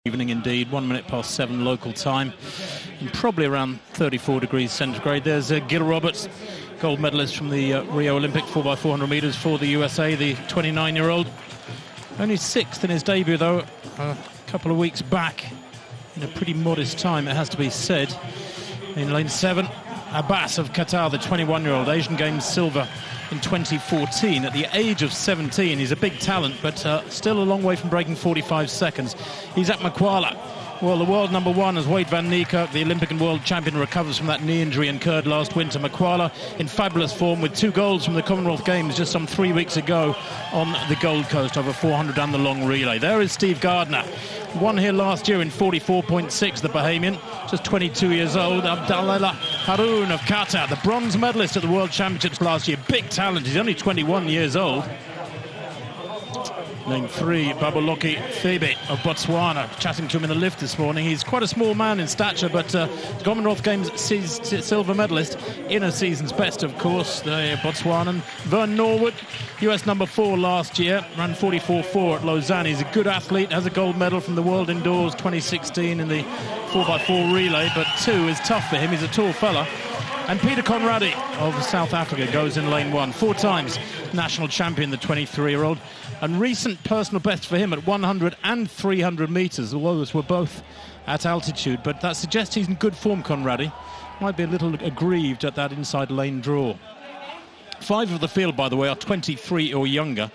Evening indeed, 1 minute past 7 local time, and probably around 34 degrees centigrade. There's Gil Roberts, gold medalist from the Rio Olympic 4x400 meters for the USA, the 29-year-old. Only sixth in his debut, though, a couple of weeks back, in a pretty modest time, it has to be said. In lane 7, Abbas of Qatar, the 21-year-old, Asian Games silver in 2014. At the age of 17, he's a big talent, but still a long way from breaking 45 seconds. He's at Makwala. Well, the world number one is Wade van Niekerk, the Olympic and world champion, recovers from that knee injury incurred last winter. Makwala in fabulous form with 2 golds from the Commonwealth Games just some 3 weeks ago on the Gold Coast over 400 and the long relay. There is Steve Gardiner. Won here last year in 44.6, the Bahamian, just 22 years old. Abdallah Haroun of Qatar, the bronze medalist at the World Championships last year. Big talent, he's only 21 years old. Lane 3, Baboloki Thebe of Botswana, chatting to him in the lift this morning. He's quite a small man in stature, but Commonwealth Games silver medalist in a season's best, of course, the Botswanan. Vern Norwood, US number 4 last year, ran 44.4 at Lausanne. He's a good athlete, has a gold medal from the World Indoors 2016 in the 4x4 relay, but 2 is tough for him. He's a tall fella. And Peter Conradi of South Africa goes in lane 1. 4 times national champion, the 23-year-old. And recent personal best for him at 100 and 300 metres, although those were both at altitude. But that suggests he's in good form, Conradi. Might be a little aggrieved at that inside lane draw. 5 of the field, by the way, are 23 or younger.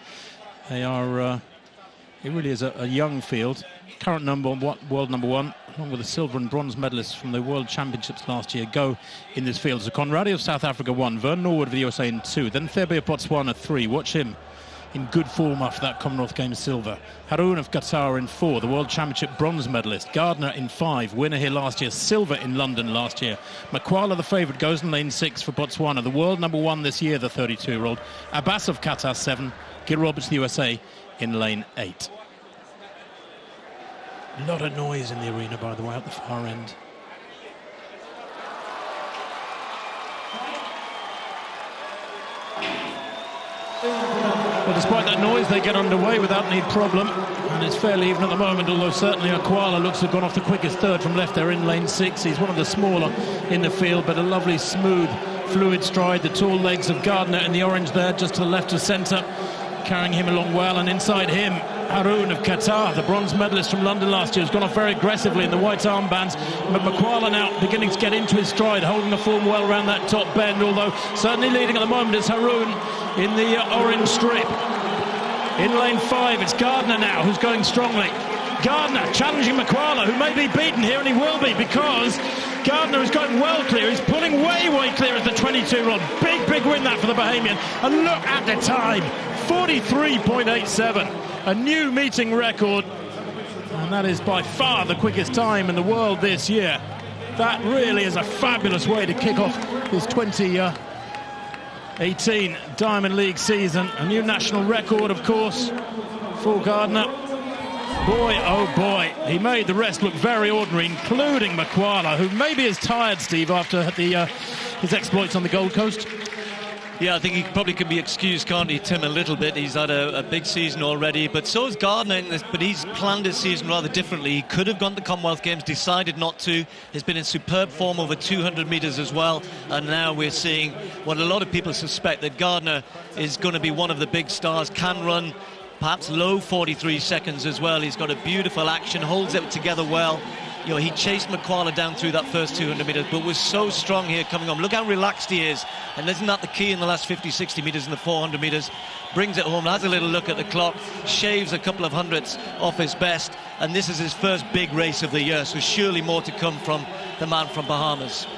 They are, it really is a young field. Current world number 1, along with the silver and bronze medalists from the World Championships last year, go in this field. So Conradi of South Africa 1, Vern Norwood of the USA in 2, then Thebe of Botswana 3. Watch him in good form after that Commonwealth Games silver. Haroun of Qatar in 4, the World Championship bronze medalist. Gardiner in 5, winner here last year, silver in London last year. Makwala, the favourite, goes in lane 6 for Botswana, the world number 1 this year, the 32-year-old. Abbas of Qatar 7, Gil Roberts, the USA, in lane 8. A lot of noise in the arena, by the way, at the far end. Well, despite that noise, they get underway without any problem, and it's fairly even at the moment, although certainly Makwala looks to have gone off the quickest third from left there in lane 6. He's one of the smaller in the field, but a lovely, smooth, fluid stride. The tall legs of Gardiner in the orange there, just to the left of centre, carrying him along well, and inside him, Haroun of Qatar, the bronze medalist from London last year, has gone off very aggressively in the white armbands. But Makwala now beginning to get into his stride, holding the form well around that top bend, although certainly leading at the moment is Haroun in the orange strip. In lane 5, it's Gardiner now who's going strongly. Gardiner challenging Makwala, who may be beaten here, and he will be, because Gardiner is going well clear. He's pulling way clear as the 22-year-old. Big win that for the Bahamian. And look at the time, 43.87. A new meeting record, and that is by far the quickest time in the world this year. That really is a fabulous way to kick off this 2018 Diamond League season. A new national record, of course, for Gardiner. Boy, oh boy, he made the rest look very ordinary, including Makwala, who maybe is tired, Steve, after his exploits on the Gold Coast. Yeah, I think he probably can be excused, can't he, Tim, a little bit. He's had a big season already, but so is Gardiner in this, but he's planned his season rather differently. He could have gone to Commonwealth Games, decided not to. He's been in superb form over 200 metres as well, and now we're seeing what a lot of people suspect, that Gardiner is going to be one of the big stars, can run perhaps low 43 seconds as well. He's got a beautiful action, holds it together well. You know, he chased Makwala down through that first 200 metres, but was so strong here coming on. Look how relaxed he is, and isn't that the key in the last 50-60 metres in the 400 metres? Brings it home, has a little look at the clock, shaves a couple of hundredths off his best, and this is his first big race of the year, so surely more to come from the man from Bahamas.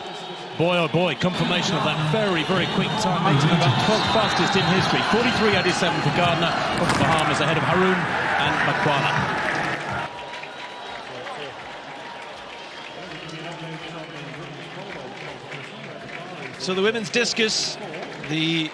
Boy, oh boy, confirmation of that very quick time, making him about 12th fastest in history. 43.87 for Gardiner of the Bahamas, ahead of Haroun and Makwala. So the women's discus, the